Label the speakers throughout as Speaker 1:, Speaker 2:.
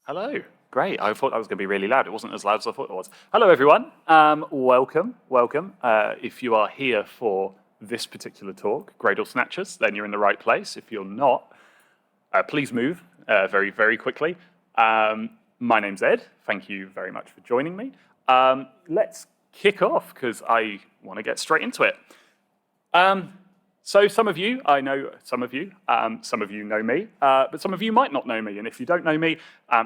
Speaker 1: Hello. Great. I thought that was going to be really loud. It wasn't as loud as I thought it was. Hello, everyone. Welcome. If you are here for this particular talk, Gradle Snatchers, then you're in the right place. If you're not, please move very, very quickly. My name's Ed. Thank you very much for joining me. Let's kick off because I want to get straight into it. So some of you, I know some of you know me, but some of you might not know me. And if you don't know me,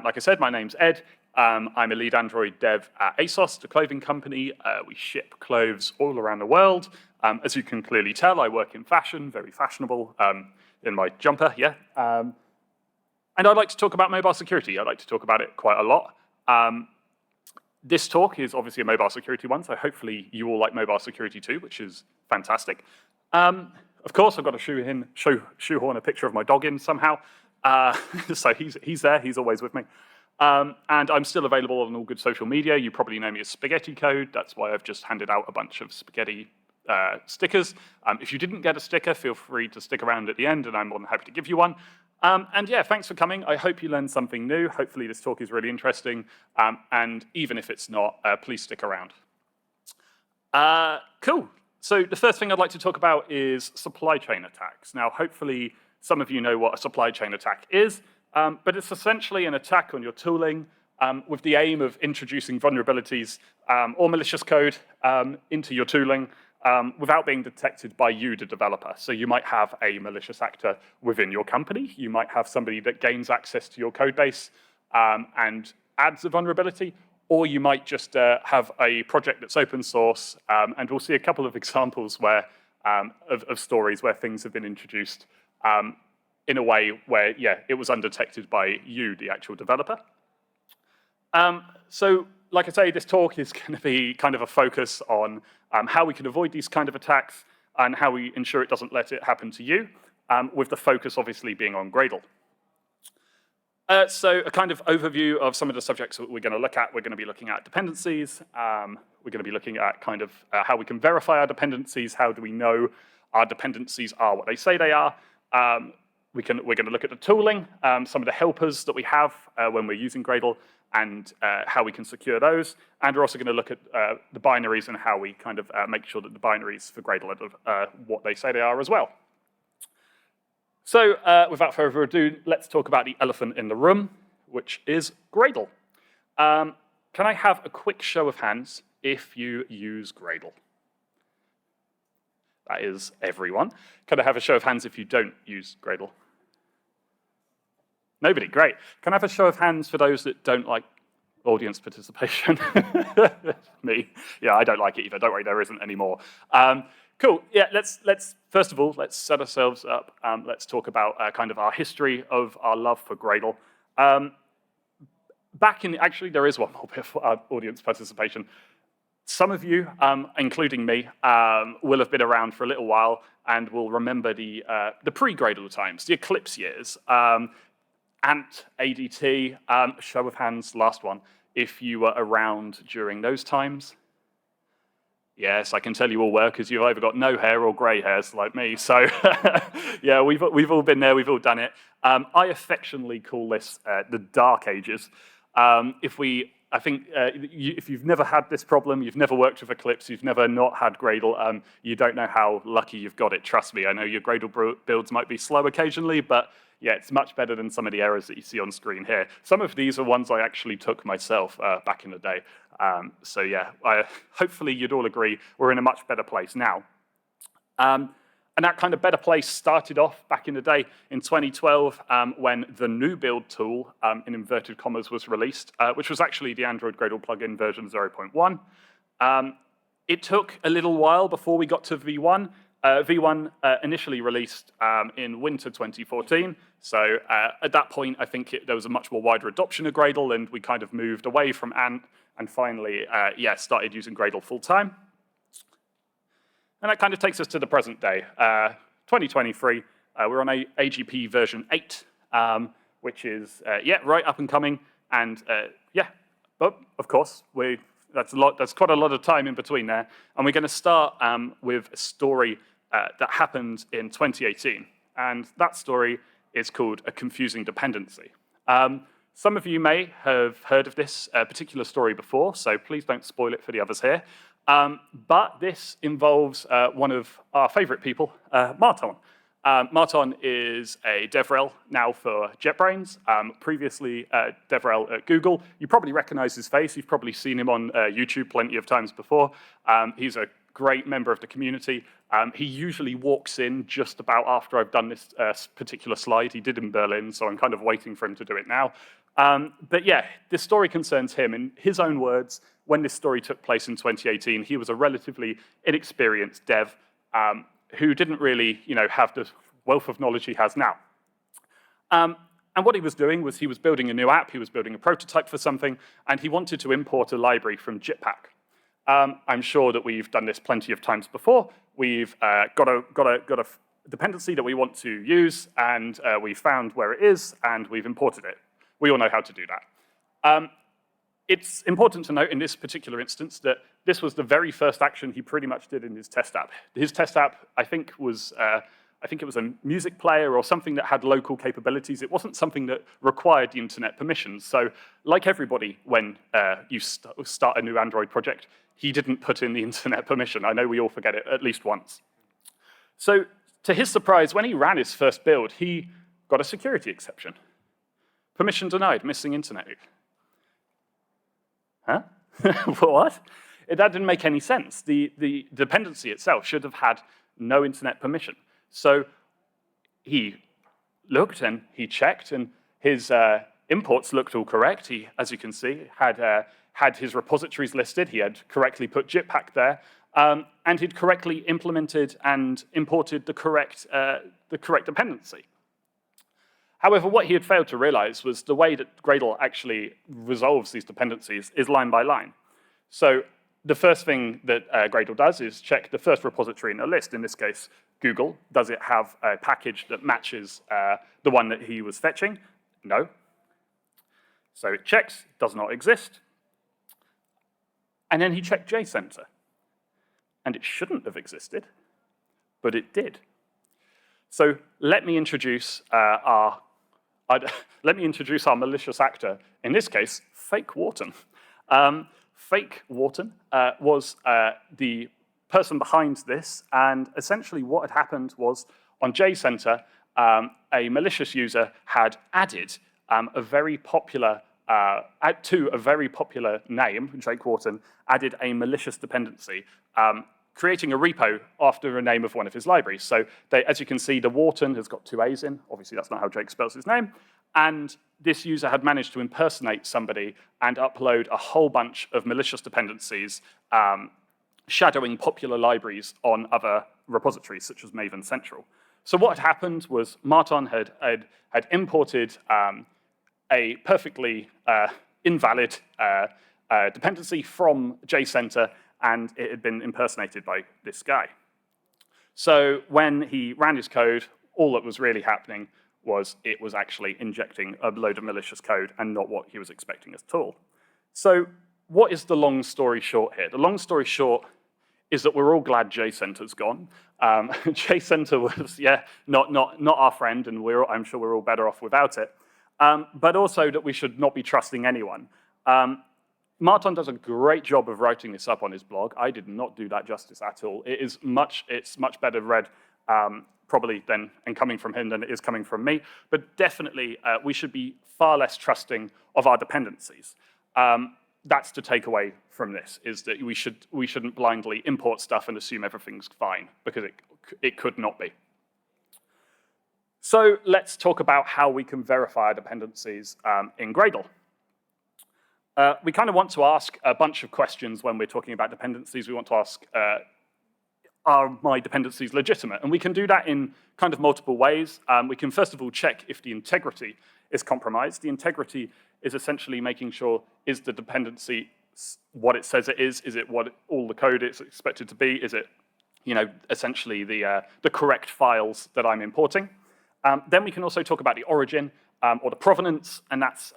Speaker 1: like I said, my name's Ed. I'm a lead Android dev at ASOS, the clothing company. We ship clothes all around the world. As you can clearly tell, I work in fashion, very fashionable, in my jumper, yeah. And I'd like to talk about mobile security. I'd like to talk about it quite a lot. This talk is obviously a mobile security one, so hopefully you all like mobile security too, which is fantastic. Of course, I've got to shoehorn a picture of my dog in somehow. So he's there, he's always with me. And I'm still available on all good social media. You probably know me as Spaghetti Code. That's why I've just handed out a bunch of spaghetti stickers. If you didn't get a sticker, feel free to stick around at the end, and I'm more than happy to give you one. And yeah, thanks for coming. I hope you learned something new. Hopefully this talk is really interesting. And even if it's not, please stick around. Cool. So the first thing I'd like to talk about is supply chain attacks. Now, hopefully some of you know what a supply chain attack is, but it's essentially an attack on your tooling with the aim of introducing vulnerabilities or malicious code into your tooling without being detected by you, the developer. So you might have a malicious actor within your company. You might have somebody that gains access to your code base and adds a vulnerability, or you might just have a project that's open source, and we'll see a couple of examples where of stories where things have been introduced in a way where, yeah, it was undetected by you, the actual developer. So, like I say, this talk is going to be kind of a focus on how we can avoid these kind of attacks and how we ensure it doesn't let it happen to you, with the focus obviously being on Gradle. So a kind of overview of some of the subjects that we're going to look at. We're going to be looking at dependencies. We're going to be looking at kind of how we can verify our dependencies. How do we know our dependencies are what they say they are? We're going to look at the tooling, some of the helpers that we have when we're using Gradle, and how we can secure those. And we're also going to look at the binaries and how we kind of make sure that the binaries for Gradle are what they say they are as well. So without further ado, let's talk about the elephant in the room, which is Gradle. Can I have a quick show of hands if you use Gradle? That is everyone. Can I have a show of hands if you don't use Gradle? Nobody, great. Can I have a show of hands for those that don't like audience participation? Me. Yeah, I don't like it either. Don't worry, there isn't any more. Cool. Yeah, let's first of all, let's set ourselves up. Let's talk about kind of our history of our love for Gradle. Actually, there is one more bit for our audience participation. Some of you, including me, will have been around for a little while and will remember the pre-Gradle times, the Eclipse years. Ant, ADT, show of hands, last one, if you were around during those times. Yes, I can tell you all were, because you've either got no hair or grey hairs like me. So yeah, we've all been there, we've all done it. I affectionately call this the Dark Ages. If you've never had this problem, you've never worked with Eclipse, you've never not had Gradle, you don't know how lucky you've got it, trust me. I know your Gradle builds might be slow occasionally, but yeah, it's much better than some of the errors that you see on screen here. Some of these are ones I actually took myself back in the day. So yeah, hopefully you'd all agree we're in a much better place now. And that kind of better place started off back in the day in 2012 when the new build tool, in inverted commas, was released, which was actually the Android Gradle plugin version 0.1. It took a little while before we got to V1. V1 initially released in winter 2014, so at that point I think there was a much more wider adoption of Gradle, and we kind of moved away from Ant and finally started using Gradle full time. And that kind of takes us to the present day, 2023. We're on AGP version 8, which is right up and coming, and but of course that's quite a lot of time in between there, and we're going to start with a story that happened in 2018, and that story is called A Confusing Dependency. Some of you may have heard of this particular story before, so please don't spoil it for the others here. But this involves one of our favorite people, Marton. Marton is a DevRel now for JetBrains, previously DevRel at Google. You probably recognize his face. You've probably seen him on YouTube plenty of times before. He's a great member of the community. He usually walks in just about after I've done this particular slide. He did in Berlin, so I'm kind of waiting for him to do it now. But yeah, this story concerns him. In his own words, when this story took place in 2018, he was a relatively inexperienced dev who didn't really, have the wealth of knowledge he has now. And what he was doing was he was building a new app, he was building a prototype for something, and he wanted to import a library from Jetpack. I'm sure that we've done this plenty of times before. We've got a dependency that we want to use, and we found where it is, and we've imported it. We all know how to do that. It's important to note in this particular instance that this was the very first action he pretty much did in his test app. His test app, I think it was a music player or something that had local capabilities. It wasn't something that required the internet permissions. So like everybody, when you start a new Android project, he didn't put in the internet permission. I know we all forget it at least once. So to his surprise, when he ran his first build, he got a security exception. Permission denied, missing internet. Huh? What? That didn't make any sense. The dependency itself should have had no internet permission. So he looked and he checked, and his imports looked all correct. He, as you can see, had his repositories listed. He had correctly put Jetpack there, and he'd correctly implemented and imported the correct dependency. However, what he had failed to realize was the way that Gradle actually resolves these dependencies is line by line. So the first thing that Gradle does is check the first repository in the list, in this case, Google. Does it have a package that matches the one that he was fetching? No. So it checks, does not exist. And then he checked JCenter. And it shouldn't have existed, but it did. So let me introduce our malicious actor, in this case, Fake Wharton. Fake Wharton was the person behind this, and essentially what had happened was on JCenter, a malicious user had added to a very popular name, Jake Wharton, added a malicious dependency, creating a repo after a name of one of his libraries. So as you can see, the Wharton has got 2 A's in. Obviously, that's not how Jake spells his name. And this user had managed to impersonate somebody and upload a whole bunch of malicious dependencies shadowing popular libraries on other repositories, such as Maven Central. So what had happened was Marton had imported a perfectly invalid dependency from JCenter, and it had been impersonated by this guy. So when he ran his code, all that was really happening was it was actually injecting a load of malicious code and not what he was expecting at all. So what is the long story short here? The long story short is that we're all glad JCenter's gone. JCenter was, not our friend, and I'm sure we're all better off without it. But also that we should not be trusting anyone. Marton does a great job of writing this up on his blog. I did not do that justice at all. It's much better read probably and coming from him than it is coming from me. But definitely, we should be far less trusting of our dependencies. That's the takeaway from this, is that we shouldn't blindly import stuff and assume everything's fine, because it could not be. So let's talk about how we can verify our dependencies in Gradle. We kind of want to ask a bunch of questions when we're talking about dependencies. We want to ask, are my dependencies legitimate? And we can do that in kind of multiple ways. We can first of all check if the integrity is compromised. The integrity is essentially making sure, is the dependency what it says it is? Is it what all the code is expected to be? Is it, essentially the correct files that I'm importing? Then we can also talk about the origin or the provenance, and that's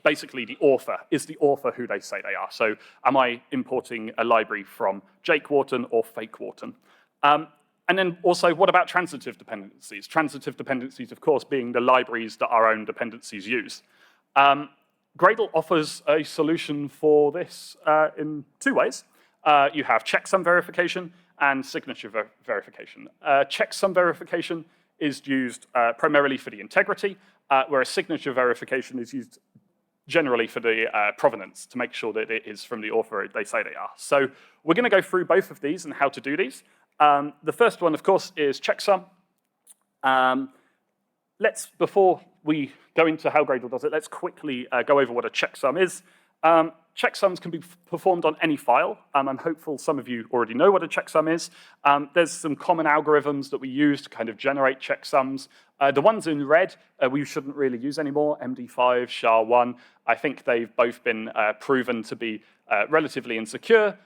Speaker 1: basically the author. Is the author who they say they are? So am I importing a library from Jake Wharton or Fake Wharton? And then also, what about transitive dependencies? Transitive dependencies, of course, being the libraries that our own dependencies use. Gradle offers a solution for this in two ways. You have checksum verification and signature verification. Checksum verification is used primarily for the integrity, whereas signature verification is used generally for the provenance to make sure that it is from the author they say they are. So we're going to go through both of these and how to do these. The first one, of course, is checksum. Before we go into how Gradle does it, let's quickly go over what a checksum is. Checksums can be performed on any file. I'm hopeful some of you already know what a checksum is. There's some common algorithms that we use to kind of generate checksums. The ones in red we shouldn't really use anymore, MD5, SHA-1. I think they've both been proven to be relatively insecure.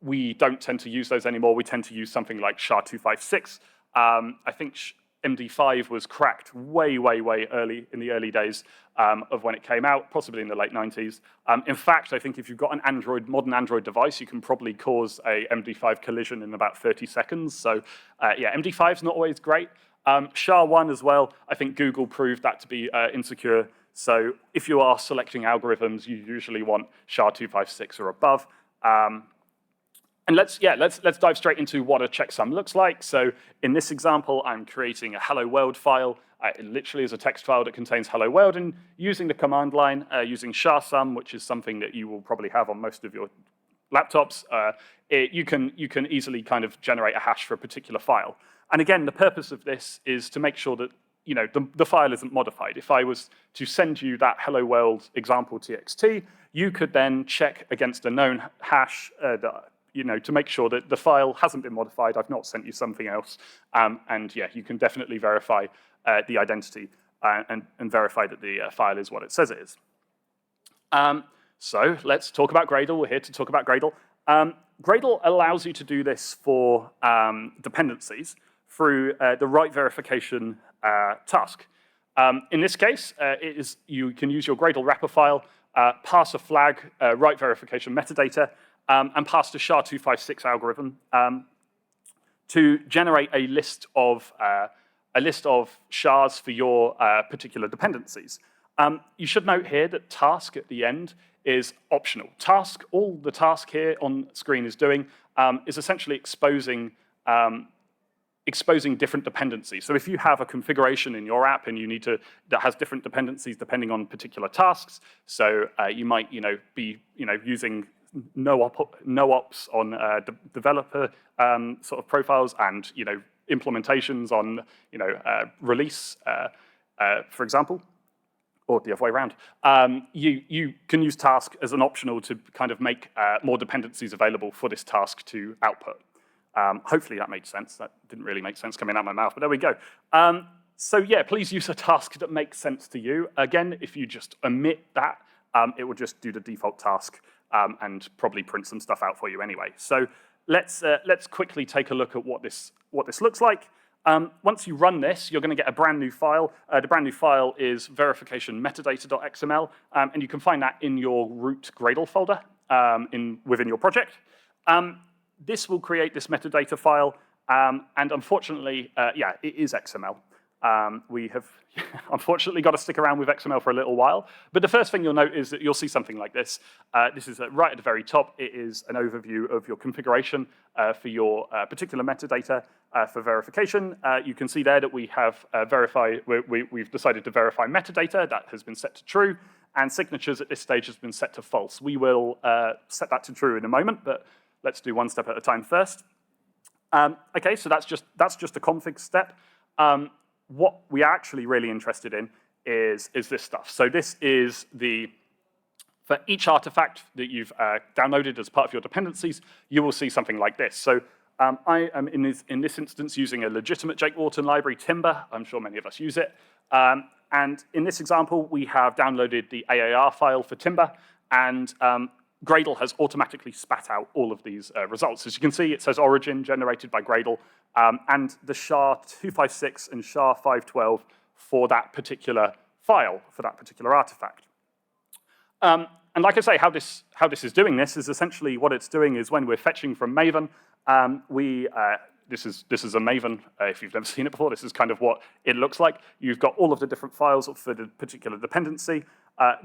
Speaker 1: We don't tend to use those anymore. We tend to use something like SHA-256. I think MD5 was cracked way, way, way early in the early days of when it came out, possibly in the late 90s. In fact, I think if you've got an modern Android device, you can probably cause a MD5 collision in about 30 seconds. So yeah, MD5 is not always great. SHA-1 as well, I think Google proved that to be insecure. So if you are selecting algorithms, you usually want SHA-256 or above. And let's dive straight into what a checksum looks like. So in this example, I'm creating a hello world file. It literally is a text file that contains hello world, and using the command line, using SHA-sum, which is something that you will probably have on most of your laptops, you can easily kind of generate a hash for a particular file. And again, the purpose of this is to make sure that the file isn't modified. If I was to send you that hello world example txt, you could then check against a known hash to make sure that the file hasn't been modified. I've not sent you something else. And yeah, you can definitely verify the identity and verify that the file is what it says it is. So let's talk about Gradle. We're here to talk about Gradle. Gradle allows you to do this for dependencies through the right verification task. In this case, you can use your Gradle wrapper file, pass a flag, right verification metadata, and pass the SHA-256 algorithm to generate a list of SHAs for your particular dependencies. You should note here that task at the end is optional. All the task here on screen is doing is essentially exposing different dependencies. So if you have a configuration in your app and that has different dependencies depending on particular tasks, so you might be using no ops on developer sort of profiles and implementations on release, for example, or the other way around. You can use task as an optional to kind of make more dependencies available for this task to output. Hopefully that made sense. That didn't really make sense coming out of my mouth, but there we go. So yeah, please use a task that makes sense to you. Again, if you just omit that, it will just do the default task and probably print some stuff out for you anyway. So let's quickly take a look at what this looks like. Once you run this, you're going to get a brand new file. The brand new file is verification metadata.xml, and you can find that in your root Gradle folder within your project. This will create this metadata file, and unfortunately, yeah, it is XML. We have unfortunately got to stick around with XML for a little while. But the first thing you'll note is that you'll see something like this. This is right at the very top. It is an overview of your configuration for your particular metadata for verification. You can see there that we have we've decided to verify metadata. That has been set to true. And signatures at this stage has been set to false. We will set that to true in a moment, but let's do one step at a time first. Okay, so that's just a config step. What we are actually really interested in is this stuff. So this is for each artifact that you've downloaded as part of your dependencies, you will see something like this. So I am in this instance using a legitimate Jake Wharton library, Timber. I'm sure many of us use it. And in this example, we have downloaded the AAR file for Timber, and Gradle has automatically spat out all of these results. As you can see, it says origin generated by Gradle, and the SHA-256 and SHA-512 for that particular file, for that particular artifact. And like I say, how this is doing this is essentially what it's doing is when we're fetching from Maven, we this is a Maven. If you've never seen it before, this is kind of what it looks like. You've got all of the different files for the particular dependency.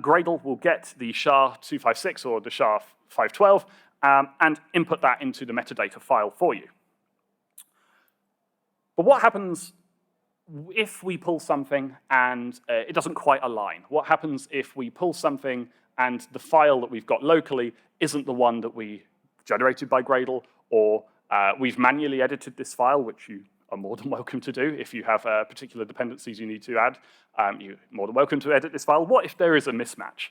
Speaker 1: Gradle will get the SHA-256 or the SHA-512 and input that into the metadata file for you. But what happens if we pull something and it doesn't quite align? What happens if we pull something and the file that we've got locally isn't the one that we generated by Gradle, or we've manually edited this file, which you are more than welcome to do. If you have particular dependencies you need to add, you're more than welcome to edit this file. What if there is a mismatch?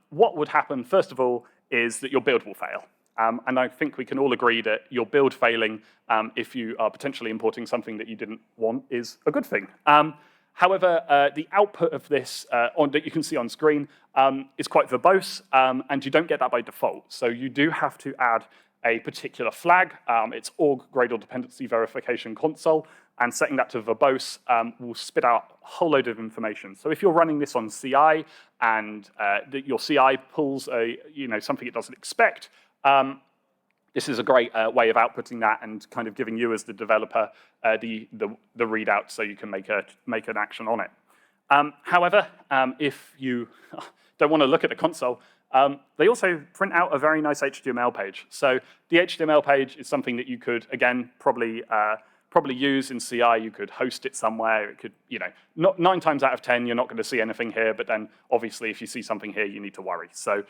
Speaker 1: What would happen, first of all, is that your build will fail. And I think we can all agree that your build failing, if you are potentially importing something that you didn't want, is a good thing. However, the output of this that you can see on screen is quite verbose, and you don't get that by default. So you do have to add a particular flag. It's org Gradle dependency verification console, and setting that to verbose will spit out a whole load of information. So if you're running this on CI and your CI pulls something it doesn't expect, this is a great way of outputting that and kind of giving you as the developer the readout so you can make an action on it. However, if you don't want to look at the console, they also print out a very nice HTML page. So the HTML page is something that you could, again, probably use in CI. You could host it somewhere. It could, not 9 times out of 10, you're not going to see anything here. But then, obviously, if you see something here, you need to worry. So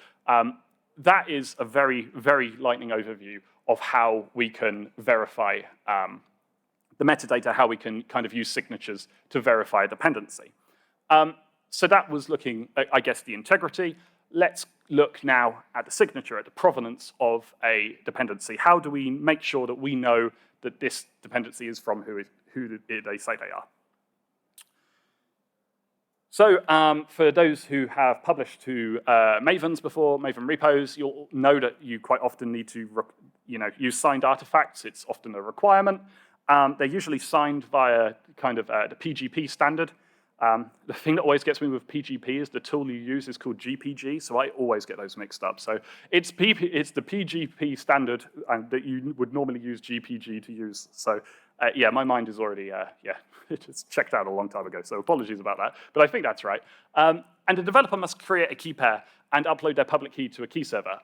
Speaker 1: that is a very, very lightning overview of how we can verify the metadata, how we can kind of use signatures to verify a dependency. So that was looking at, I guess, the integrity. Let's look now at the signature, at the provenance of a dependency. How do we make sure that we know that this dependency is from who they say they are? So for those who have published to Mavens before, Maven repos, you'll know that you quite often need to use signed artifacts. It's often a requirement. They're usually signed via kind of the PGP standard. The thing that always gets me with PGP is the tool you use is called GPG, so I always get those mixed up. So it's the PGP standard that you would normally use GPG to use. So yeah, my mind is already, it's checked out a long time ago, so apologies about that. But I think that's right. And the developer must create a key pair and upload their public key to a key server.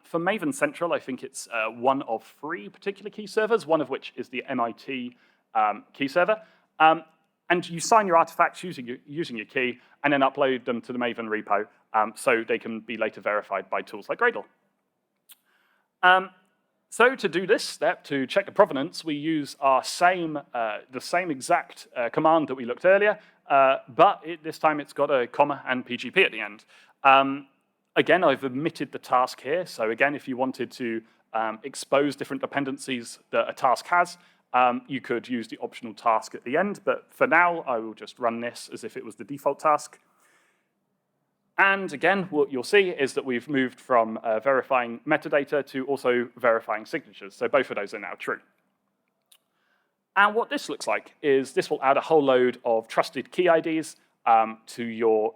Speaker 1: For Maven Central, I think it's one of 3 particular key servers, one of which is the MIT key server. And you sign your artifacts using your key and then upload them to the Maven repo so they can be later verified by tools like Gradle. So to do this step, to check the provenance, we use our the same exact command that we looked earlier, but this time it's got a comma and PGP at the end. Again, I've omitted the task here. So again, if you wanted to expose different dependencies that a task has, you could use the optional task at the end, but for now, I will just run this as if it was the default task. And again, what you'll see is that we've moved from verifying metadata to also verifying signatures. So both of those are now true. And what this looks like is this will add a whole load of trusted key IDs to your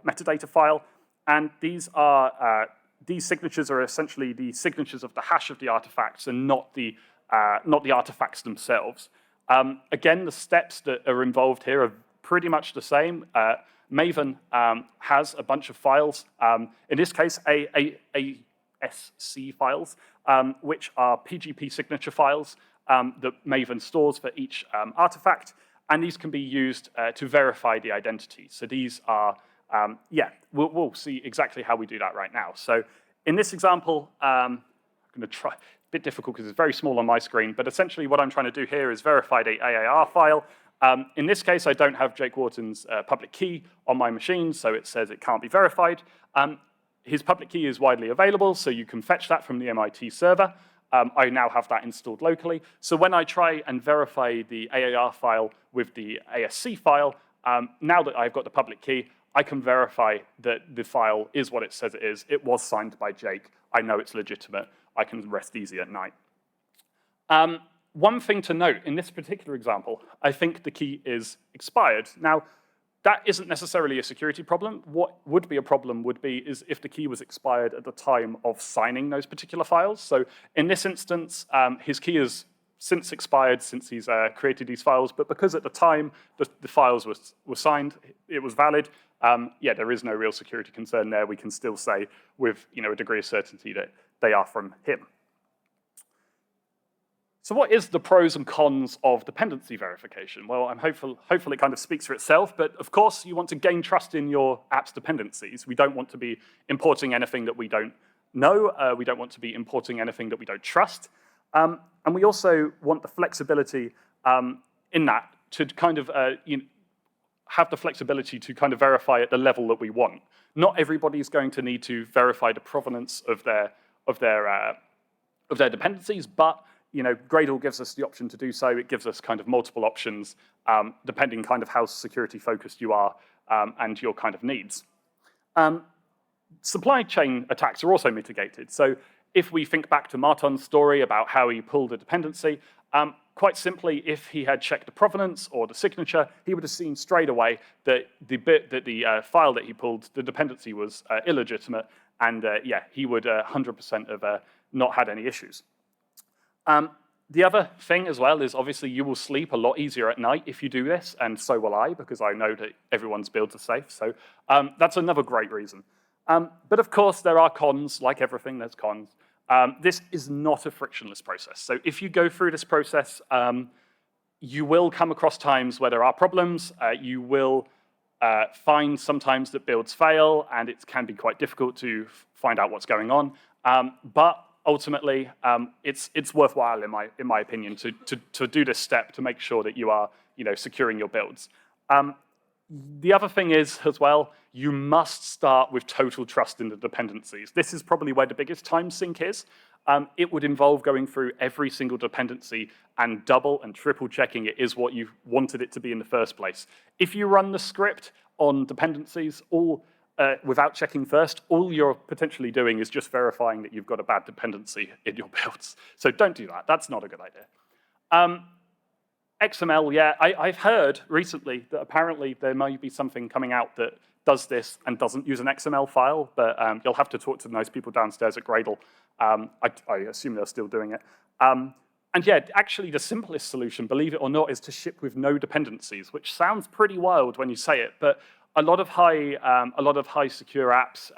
Speaker 1: metadata file. And these signatures are essentially the signatures of the hash of the artifacts and not the artifacts themselves. Again, the steps that are involved here are pretty much the same. Maven has a bunch of files, in this case, ASC files, which are PGP signature files that Maven stores for each artifact, and these can be used to verify the identity. So these are, we'll see exactly how we do that right now. So in this example, I'm going to try. Bit difficult because it's very small on my screen, but essentially what I'm trying to do here is verify the AAR file. In this case, I don't have Jake Wharton's public key on my machine, so it says it can't be verified. His public key is widely available, so you can fetch that from the MIT server. I now have that installed locally. So when I try and verify the AAR file with the ASC file, now that I've got the public key, I can verify that the file is what it says it is. It was signed by Jake. I know it's legitimate. I can rest easy at night. One thing to note, in this particular example, I think the key is expired. Now, that isn't necessarily a security problem. What would be a problem is if the key was expired at the time of signing those particular files. So in this instance, his key is since expired, since he's created these files, but because at the time the files were signed, it was valid, yeah, there is no real security concern there. We can still say with a degree of certainty that they are from him. So what is the pros and cons of dependency verification? Well, I'm hopeful it kind of speaks for itself, but of course you want to gain trust in your app's dependencies. We don't want to be importing anything that we don't know. We don't want to be importing anything that we don't trust. And we also want the flexibility in that to kind of have the flexibility to kind of verify at the level that we want. Not everybody is going to need to verify the provenance of their dependencies, but Gradle gives us the option to do so. It gives us kind of multiple options depending kind of how security focused you are and your kind of needs. Supply chain attacks are also mitigated. So if we think back to Martin's story about how he pulled a dependency, quite simply, if he had checked the provenance or the signature, he would have seen straight away that the file that he pulled, the dependency was illegitimate, and yeah, he would 100% have not had any issues. The other thing as well is obviously you will sleep a lot easier at night if you do this, and so will I, because I know that everyone's builds are safe. So that's another great reason. But of course, there are cons. Like everything, there's cons. This is not a frictionless process. So if you go through this process, you will come across times where there are problems. You will find sometimes that builds fail, and it can be quite difficult to find out what's going on. But ultimately, it's worthwhile, in my opinion, to do this step to make sure that you are securing your builds. The other thing is, as well, you must start with total trust in the dependencies. This is probably where the biggest time sink is. It would involve going through every single dependency and double and triple checking it is what you wanted it to be in the first place. If you run the script on dependencies without checking first, all you're potentially doing is just verifying that you've got a bad dependency in your builds. So don't do that. That's not a good idea. XML, yeah, I've heard recently that apparently there might be something coming out that does this and doesn't use an XML file, but you'll have to talk to the nice people downstairs at Gradle. I assume they're still doing it. And yeah, actually the simplest solution, believe it or not, is to ship with no dependencies, which sounds pretty wild when you say it, but a lot of high secure apps,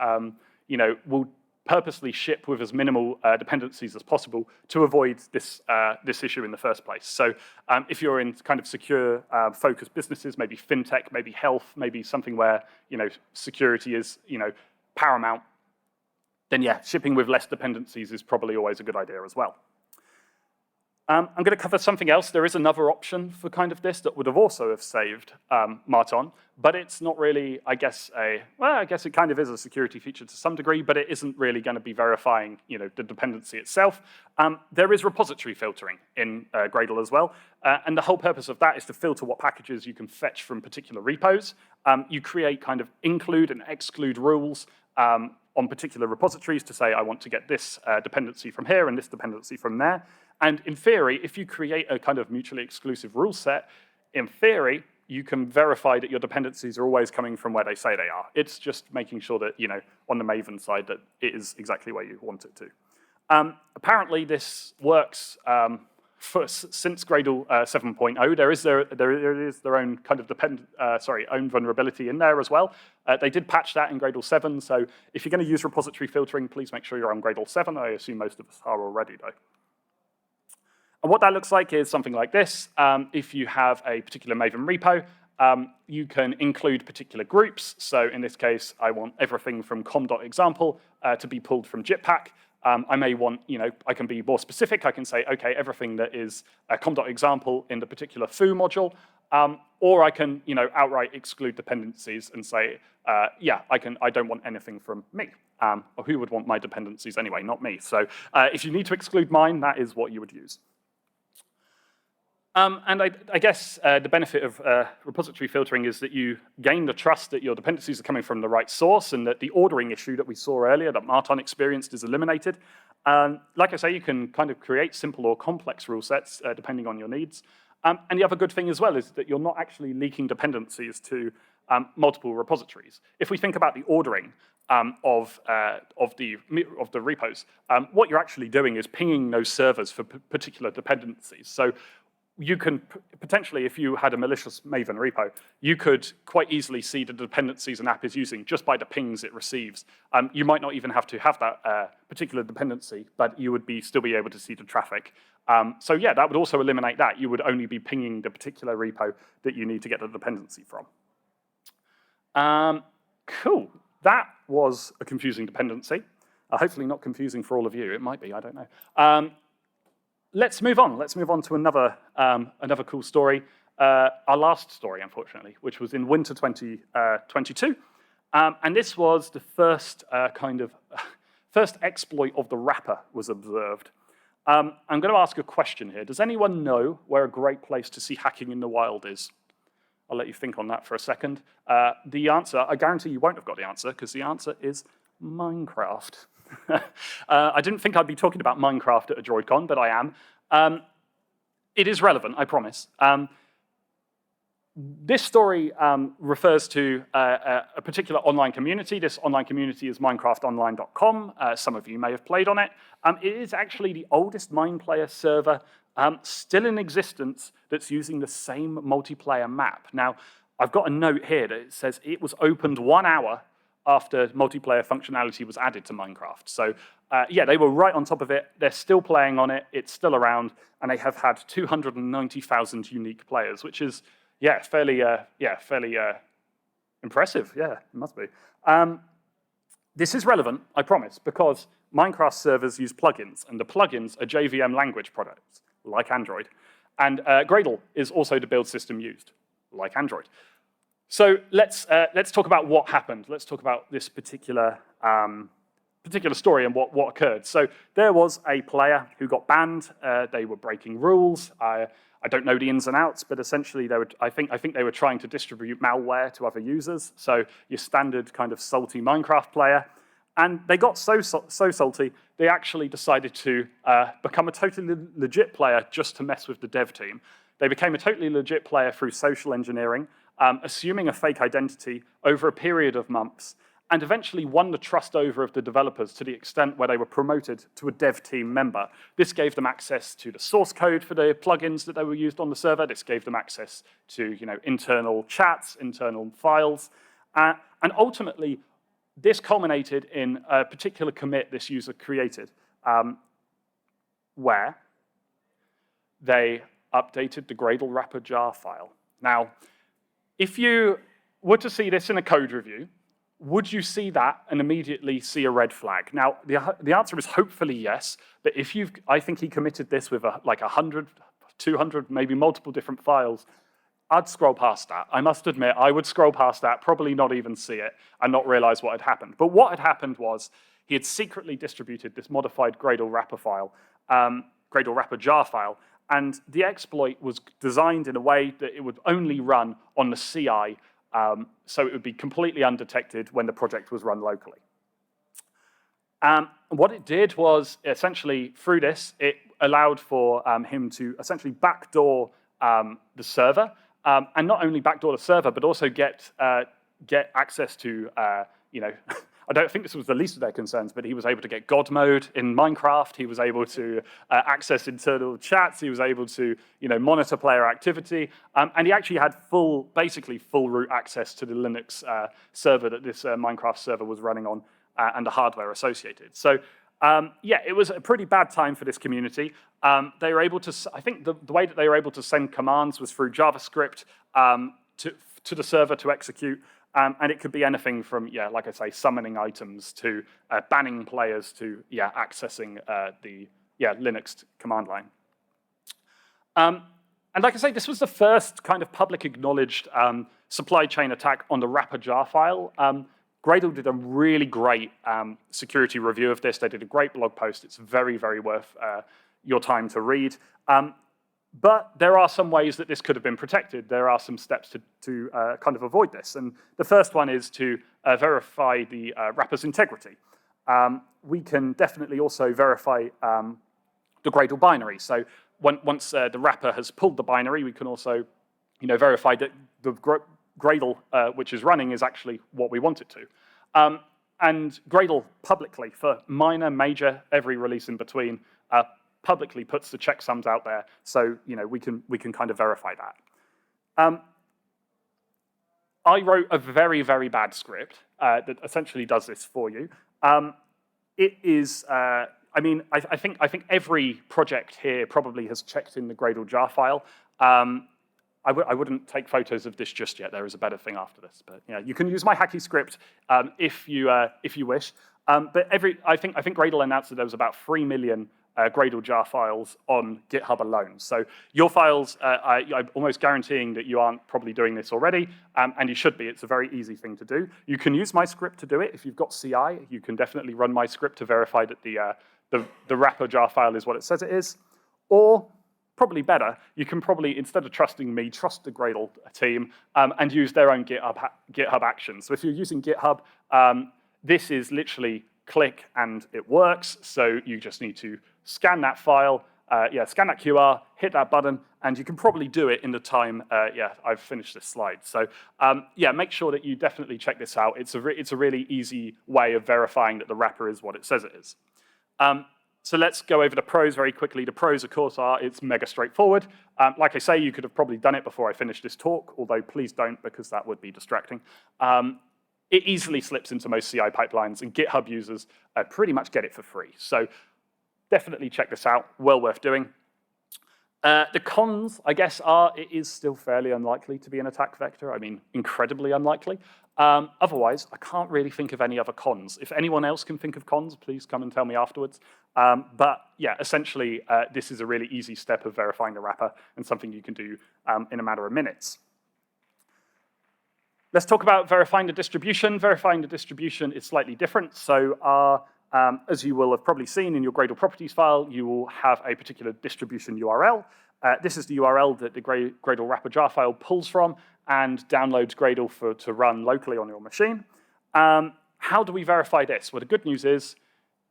Speaker 1: will purposely ship with as minimal dependencies as possible to avoid this issue in the first place. So if you're in kind of secure focused businesses, maybe fintech, maybe health, maybe something where security is paramount, then yeah, shipping with less dependencies is probably always a good idea as well. I'm going to cover something else. There is another option for kind of this that would have also have saved Martin, but it's not really, I guess it kind of is a security feature to some degree, but it isn't really going to be verifying, the dependency itself. There is repository filtering in Gradle as well, and the whole purpose of that is to filter what packages you can fetch from particular repos. You create kind of include and exclude rules on particular repositories to say, I want to get this dependency from here and this dependency from there. And in theory, if you create a kind of mutually exclusive rule set, in theory, you can verify that your dependencies are always coming from where they say they are. It's just making sure that, on the Maven side, that it is exactly where you want it to. Apparently, this works since Gradle 7.0. There is their own kind of own vulnerability in there as well. They did patch that in Gradle 7, so if you're going to use repository filtering, please make sure you're on Gradle 7. I assume most of us are already, though. And what that looks like is something like this. If you have a particular Maven repo, you can include particular groups. So in this case, I want everything from com.example to be pulled from Jetpack. I may want, I can be more specific. I can say, okay, everything that is com.example in the particular foo module, or I can, outright exclude dependencies and say, yeah, I don't want anything from me. Or who would want my dependencies anyway? Not me. So if you need to exclude mine, that is what you would use. And I guess the benefit of repository filtering is that you gain the trust that your dependencies are coming from the right source and that the ordering issue that we saw earlier that Martin experienced is eliminated. Like I say, you can kind of create simple or complex rule sets depending on your needs. And the other good thing as well is that you're not actually leaking dependencies to multiple repositories. If we think about the ordering of the repos, what you're actually doing is pinging those servers for particular dependencies. So you can potentially, if you had a malicious Maven repo, you could quite easily see the dependencies an app is using just by the pings it receives. You might not even have to have that particular dependency, but you would still be able to see the traffic. So yeah, that would also eliminate that. You would only be pinging the particular repo that you need to get the dependency from. Cool. That was a confusing dependency. Hopefully not confusing for all of you. It might be, I don't know. Let's move on. Let's move on to another cool story. Our last story, unfortunately, which was in winter 2022. And this was the first first exploit of the wrapper was observed. I'm going to ask a question here. Does anyone know where a great place to see hacking in the wild is? I'll let you think on that for a second. The answer, I guarantee you won't have got the answer, because the answer is Minecraft. I didn't think I'd be talking about Minecraft at a DroidCon, but I am. It is relevant, I promise. This story refers to a particular online community. This online community is minecraftonline.com. Some of you may have played on it. It is actually the oldest MinePlayer server still in existence that's using the same multiplayer map. Now, I've got a note here that it says it was opened 1 hour after multiplayer functionality was added to Minecraft. So yeah, they were right on top of it. They're still playing on it. It's still around, and they have had 290,000 unique players, which is fairly impressive. Yeah, it must be. This is relevant, I promise, because Minecraft servers use plugins, and the plugins are JVM language products, like Android. And Gradle is also the build system used, like Android. So let's talk about what happened. Let's talk about this particular story and what occurred. So there was a player who got banned. They were breaking rules. I don't know the ins and outs, but essentially I think they were trying to distribute malware to other users. So your standard kind of salty Minecraft player. And they got so salty, they actually decided to become a totally legit player just to mess with the dev team. They became a totally legit player through social engineering, assuming a fake identity over a period of months, and eventually won the trust over of the developers to the extent where they were promoted to a dev team member. This gave them access to the source code for the plugins that they were used on the server. This gave them access to internal chats, internal files, and ultimately, this culminated in a particular commit this user created, where they updated the Gradle wrapper jar file. Now, if you were to see this in a code review, would you see that and immediately see a red flag? Now, the answer is hopefully yes, but I think he committed this with like 100, 200, maybe multiple different files. I'd scroll past that. I must admit, I would scroll past that, probably not even see it, and not realize what had happened. But what had happened was he had secretly distributed this modified Gradle wrapper file, Gradle wrapper jar file, and the exploit was designed in a way that it would only run on the CI, so it would be completely undetected when the project was run locally. What it did was, essentially, through this, it allowed for him to essentially backdoor the server, and not only backdoor the server, but also get access to, I don't think this was the least of their concerns, but he was able to get God mode in Minecraft. He was able to access internal chats. He was able to, monitor player activity, and he actually had basically full root access to the Linux server that this Minecraft server was running on, and the hardware associated. So. Yeah, it was a pretty bad time for this community. They were able to, I think the way that they were able to send commands was through JavaScript to the server to execute, and it could be anything from, like I say, summoning items to banning players to, accessing the Linux command line. And like I say, this was the first kind of public acknowledged supply chain attack on the wrapper jar file. Gradle did a really great security review of this. They did a great blog post. It's very, very worth your time to read. But there are some ways that this could have been protected. There are some steps to kind of avoid this. And the first one is to verify the wrapper's integrity. We can definitely also verify the Gradle binary. So once the wrapper has pulled the binary, we can also verify that the Gradle which is running is actually what we want it to. And Gradle publicly, for minor, major, every release in between, publicly puts the checksums out there, so we can kind of verify that. I wrote a very, very bad script that essentially does this for you. It is, I think every project here probably has checked in the Gradle jar file. I wouldn't take photos of this just yet. There is a better thing after this, but you can use my hacky script if you wish. But I think Gradle announced that there was about 3 million Gradle jar files on GitHub alone. So your files, I'm almost guaranteeing that you aren't probably doing this already, and you should be. It's a very easy thing to do. You can use my script to do it. If you've got CI, you can definitely run my script to verify that the wrapper jar file is what it says it is. Or probably better, you can probably, instead of trusting me, trust the Gradle team and use their own GitHub actions. So if you're using GitHub, this is literally click and it works. So you just need to scan that file, scan that QR, hit that button, and you can probably do it in the time, I've finished this slide. So make sure that you definitely check this out. It's a really easy way of verifying that the wrapper is what it says it is. So let's go over the pros very quickly. The pros, of course, are it's mega straightforward. Like I say, you could have probably done it before I finished this talk, although please don't, because that would be distracting. It easily slips into most CI pipelines, and GitHub users pretty much get it for free. So definitely check this out. Well worth doing. The cons, I guess, are it is still fairly unlikely to be an attack vector. I mean, incredibly unlikely. Otherwise, I can't really think of any other cons. If anyone else can think of cons, please come and tell me afterwards. But yeah, essentially, this is a really easy step of verifying the wrapper and something you can do in a matter of minutes. Let's talk about verifying the distribution. Verifying the distribution is slightly different. So as you will have probably seen in your Gradle properties file, you will have a particular distribution URL. This is the URL that the Gradle wrapper jar file pulls from and downloads Gradle to run locally on your machine. How do we verify this? Well, the good news is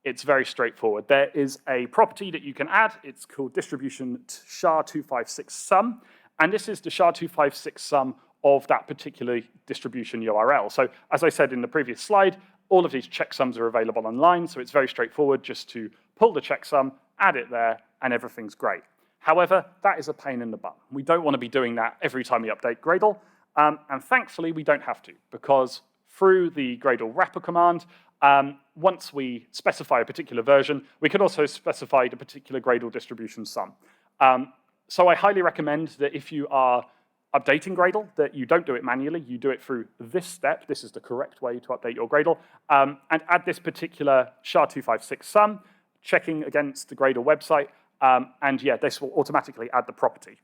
Speaker 1: it's very straightforward. There is a property that you can add. It's called distribution SHA-256-sum, and this is the SHA-256-sum of that particular distribution URL. So as I said in the previous slide, all of these checksums are available online, so it's very straightforward just to pull the checksum, add it there, and everything's great. However, that is a pain in the butt. We don't want to be doing that every time we update Gradle, and thankfully we don't have to, because through the Gradle wrapper command, once we specify a particular version, we can also specify the particular Gradle distribution sum. So I highly recommend that if you are updating Gradle, that you don't do it manually, you do it through this step. This is the correct way to update your Gradle, and add this particular SHA-256-sum, checking against the Gradle website, and yeah, this will automatically add the property.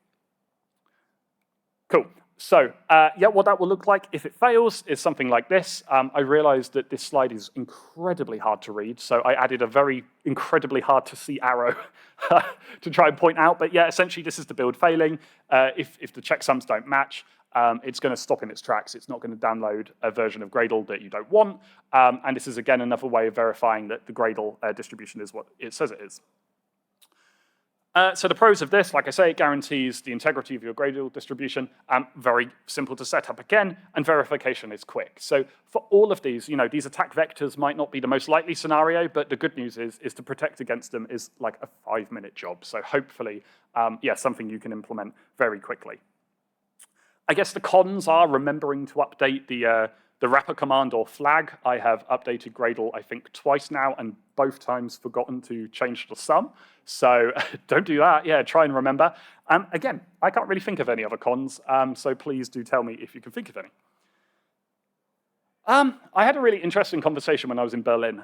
Speaker 1: Cool. So what that will look like if it fails is something like this. I realized that this slide is incredibly hard to read, so I added a very incredibly hard to see arrow to try and point out. But yeah, essentially this is the build failing. If the checksums don't match, it's going to stop in its tracks. It's not going to download a version of Gradle that you don't want. And this is, again, another way of verifying that the Gradle distribution is what it says it is. So the pros of this, like I say, it guarantees the integrity of your Gradle distribution. Very simple to set up again, and verification is quick. So for all of these, these attack vectors might not be the most likely scenario, but the good news is to protect against them is like a 5-minute job. So hopefully, something you can implement very quickly. I guess the cons are remembering to update the wrapper command or flag. I have updated Gradle, I think, twice now, and both times forgotten to change the sum. So don't do that. Yeah, try and remember. Again, I can't really think of any other cons, so please do tell me if you can think of any. I had a really interesting conversation when I was in Berlin.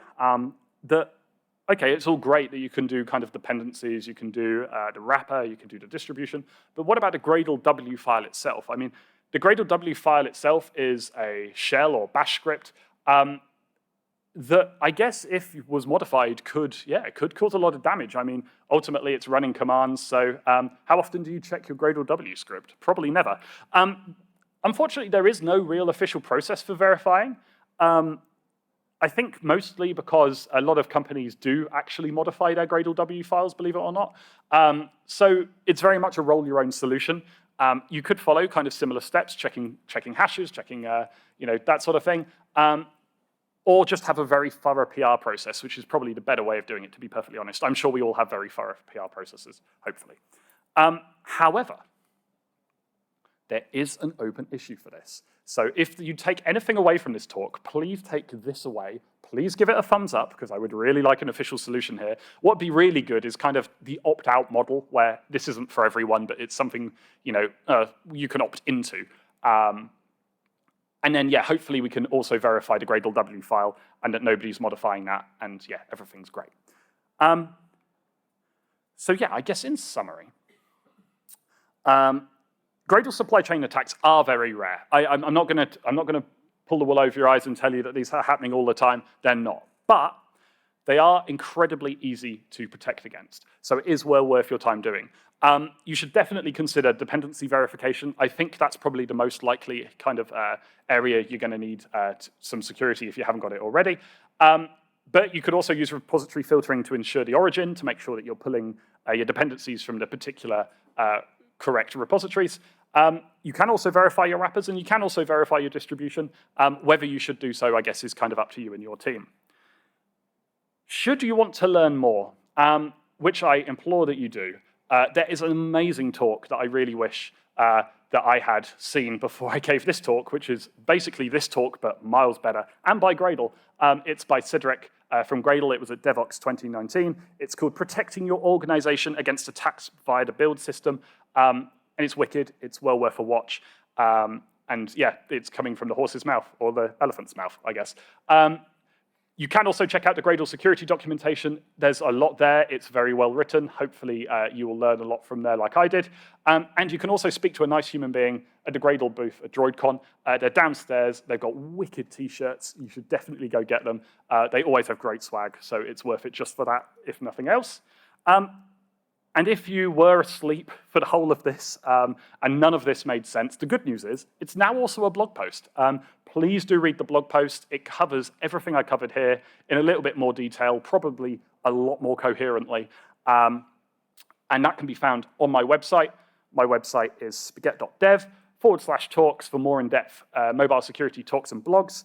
Speaker 1: Okay, it's all great that you can do kind of dependencies, you can do the wrapper, you can do the distribution, but what about the Gradle W file itself? I mean, the Gradle W file itself is a shell or bash script that I guess if it was modified could cause a lot of damage. I mean, ultimately it's running commands, so how often do you check your Gradle W script? Probably never. Unfortunately, there is no real official process for verifying. I think mostly because a lot of companies do actually modify their Gradle W files, believe it or not. So it's very much a roll your own solution. You could follow kind of similar steps, checking hashes, checking that sort of thing, or just have a very thorough PR process, which is probably the better way of doing it, to be perfectly honest. I'm sure we all have very thorough PR processes, hopefully. However, there is an open issue for this. So if you take anything away from this talk, please take this away. Please give it a thumbs up, because I would really like an official solution here. What'd be really good is kind of the opt-out model, where this isn't for everyone, but it's something you can opt into. And then, yeah, hopefully we can also verify the Gradle W file and that nobody's modifying that, and yeah, everything's great. So yeah, I guess in summary, Gradle supply chain attacks are very rare. I'm not gonna pull the wool over your eyes and tell you that these are happening all the time. They're not, but they are incredibly easy to protect against. So it is well worth your time doing. You should definitely consider dependency verification. I think that's probably the most likely kind of area you're going to need some security if you haven't got it already. But you could also use repository filtering to ensure the origin, to make sure that you're pulling your dependencies from the particular correct repositories. You can also verify your wrappers, and you can also verify your distribution. Whether you should do so, I guess, is kind of up to you and your team. Should you want to learn more, which I implore that you do, there is an amazing talk that I really wish that I had seen before I gave this talk, which is basically this talk, but miles better, and by Gradle. It's by Cedric from Gradle. It was at DevOps 2019. It's called Protecting Your Organization Against Attacks via the Build System. And it's wicked. It's well worth a watch. And yeah, it's coming from the horse's mouth, or the elephant's mouth, I guess. You can also check out the Gradle security documentation. There's a lot there. It's very well written. Hopefully, you will learn a lot from there like I did. And you can also speak to a nice human being at the Gradle booth at DroidCon. They're downstairs. They've got wicked T-shirts. You should definitely go get them. They always have great swag, so it's worth it just for that, if nothing else. And if you were asleep for the whole of this and none of this made sense, the good news is it's now also a blog post. Please do read the blog post. It covers everything I covered here in a little bit more detail, probably a lot more coherently. And that can be found on my website. My website is spaghetti.dev/talks for more in-depth mobile security talks and blogs.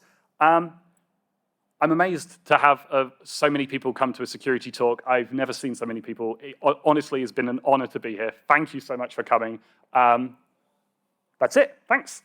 Speaker 1: I'm amazed to have so many people come to a security talk. I've never seen so many people. It honestly has been an honor to be here. Thank you so much for coming. That's it. Thanks.